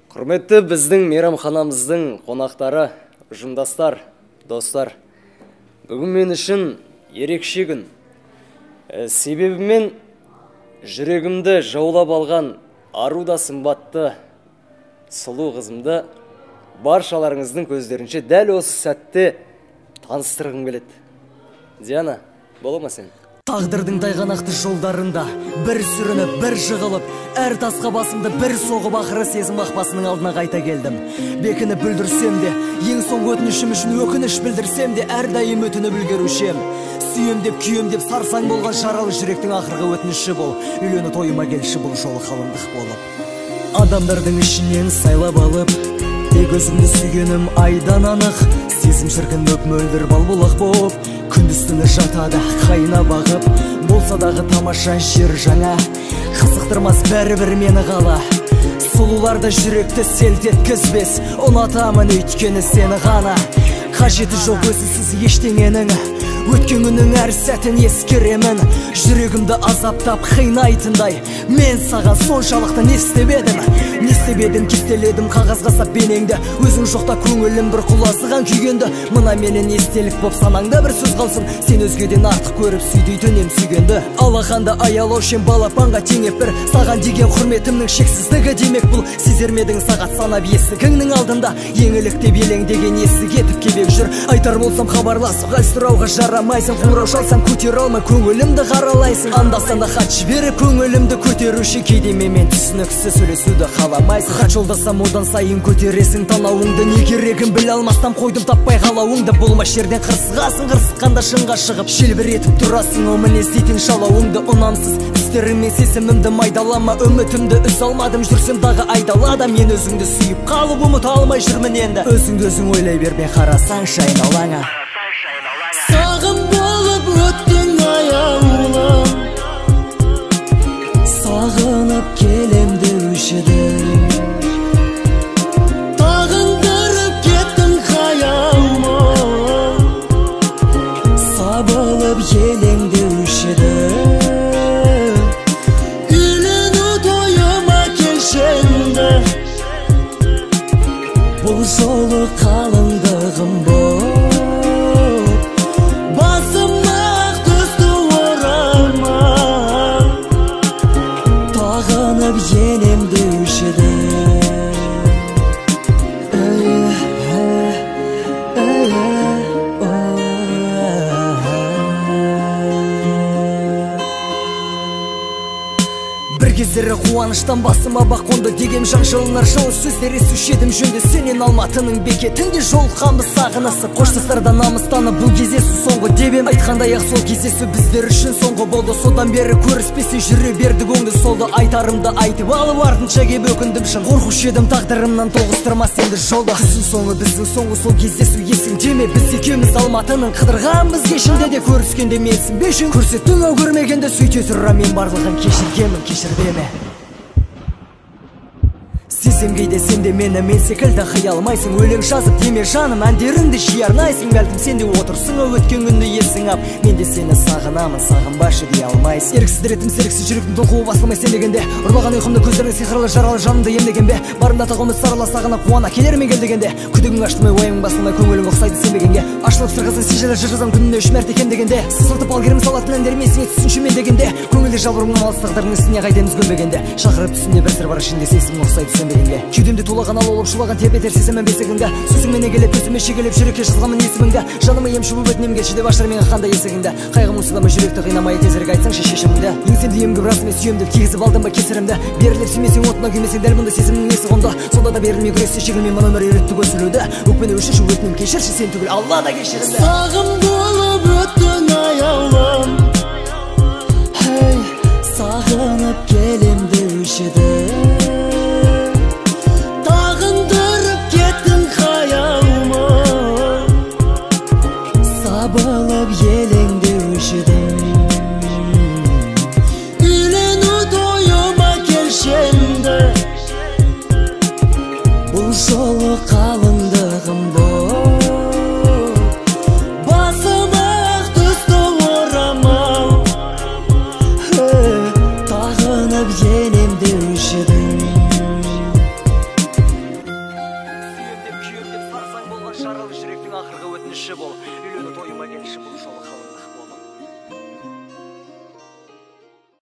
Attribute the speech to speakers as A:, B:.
A: Құрметті біздің мейрамханамыздың қонақтары, ұжымдастар, достар. Бүгін мен үшін ерекше күн. Себебі мен жүрегімді жаулап алған ару да сымбатты сұлу қызымды баршаларыңыздың көздерінше дәл осы сәтте таныстырғым келеді. Диана, бола ма сен?
B: Тағдырдың тайғанақты жолдарында бір сүрініп, бір жығылып, әр тасқа басымды бір соғып, ақыры сезім қақпасының алдына қайта келдім. Бекініп бүлдірсем де, ең соңғы өтінішім үшін өкініш білдірсем де, әрдайым өтініп үлгерушем. Сүйем деп, күйем деп сарсаң болған жаралы жүректің ақырғы өтініші бол. Үйлену тойыма келші, бұл жолы қалыңдық болып. Адамдардың ішінен сайлап алып, тек өзімді сүйгенім айдан анық. Сезім шіркін өп мөлдір балбұлақ болып, күндіз-түні жатады қайна бағып. Болса дағы тамаша жер жаңа, қызықтырмас бәрібір мені қала. Сұлуларды жүректі селт еткізбес, ұнатамын өйткені сені ғана. Қажеті жоқ өзінсіз ештеңенің, өткен күннің әр сәтін ескеремін. Жүрегімді азаптап қинайтындай, мен саған соншалықты не істеп едім, кестеледім қағазға сап бенеңді. Өзің жоқта көңілім бір құлазыған күйгенді. Мына менен естелік боп санаңда бір сөз қалсын, сен өзгеден артық көріп сүйдейтінем сүйгенді. Алақанды аялаушен балапанға теңеп бір, саған деген құрметімнің шексіздігі демек бұл. Сезермедің сағат санап есігіңнің алдында, еңілік деп елеңдеген есі кетіп кебек жүр. Айтар болсам хабарласып, хал сұрауға жарамайсың, қоңырау шалсам көтер алма көңілімді қаралайсың. Анда-санда хат жіберіп көңілімді көтеруші, кейде мен түсініксіз сөйлесуді қаламайсың. Хат жолдасам одан сайын көтересің танауыңды, не керегін біле алмастан қойдым таппай қалауыңды. Болмас жерден қырсығасың, қырсыққанда шыңға шығып желбіретіп тұрасың, о мінез дейтін шалауыңды. Ұнамсыз істеріңмен сезімімді майдалама, үмітімді үз алмадым, жүрсем дағы айдалада. Мен өзіңді сүйіп қалып ұмыта алмай жүрмін енді. Өзіңді өзің ойлай бермей қарасаңшы айналаңа.
C: Сағым болып өттің аяулым, сағынып келем деуші едім. Тағындырып кеттің хаялыма, сабылып елең деуші едім. Үйлену тойыма келшенді, бұл жолы қалыңдығым бол. Енем деуші едім.
B: Бір кездері қуаныштан басыма бақ қонды, дегем жаңшылынар жылы сөздер естуші едім жөнді. Сенен Алматының бекетінде жолыққанбыз сағынысып, қоштасарда намыстанып бұл кездесу соңғы деп ем. Айтқандай ақ сол кездесу біздер үшін соңғы болды. Содан бері көріспесе жүре бердік оңды солды. Айтарымды айтып алып артынша кеп өкіндім шын. Қорқушы едім тағдырымнан тоғыстырмас енді жолда. Күздің соңы біздің соңы сол кездесу есіңде ме? Біз екеуміз Алматының қыдырғанбыз кешінде де, көріскенде менсің бешің. Көрсеттің ау көрмегенде, сөйте тұра мен барлығын кешіргемін, кешірдеме. Сезем кейде сенде мені, мен секілді қиялмайсың. Өлең жазып деме жаным, әндеріңді жиі арнайсың. Бәлкім сенде отырсың ау өткен күнді есің ап. Мен де сені сағынамын, сағынбашы дей алмайсың. Еріксіз ретім серіксіз жүректің толқуы басылмай сен дегенде, ұрлаған ұйқымды көздерің сиқырлы жаралы жанымды емдеген бе? Барымда тағымыз сарыла сағынып қуана келермен кел дегенде, күдігің аштымай уайымың басылмай көңілің ұқсайды сенбегенге. Ашылып сырғасын сижелі жыр жазам күніне 3 мәрте кем дегенде, сызылтып алгерім салатын әндерім есіңе түсінші мен дегенде, көңілде жалбырымнан алыс тағдырдың ісіне қайтеміз көнбегенде, шақырып түсінде бір сыр бар ішінде сезімің ұқсайды сенбегенге. Кеудемде тулаған ал олып шулаған тепетер сезімін бесігіңді, сөзіңмен келіп көзіме шегелеп жүрекке жазғанмын есіміңді. Жаныма емші болып өтінем келші деп ашыр менің қандай есігіңді. Қайғым ұсыдамай жүректі қинамай тезірек айтсаңшы шешіміңді. Еңсемді емгі бірасымен сүйем деп кигізіп алдым ба кесірімді. Берілер сүймесең отына күймесең дәл мұнда сезімнің несі қонды. Сонда да берілмей күресте шегілмей мұны өмір үйретті көсілуді. Өкпені өшірші өтінем кешірші сен түгіл Алла да кешірімді.
C: Сағым болып өттің аяулым, сағынып келем деуші едім. Тағындырып кеттің хаялыма, сабылып елең деуші едім. Үйлену тойыма келшенді, бұл жолы қалыңдығым бол. Басыма ақ түсті орамал, тағынып енем деуші едім.
B: жарылып жүректің ақырғы өтініші бол. Үйлену тойыма келші бұл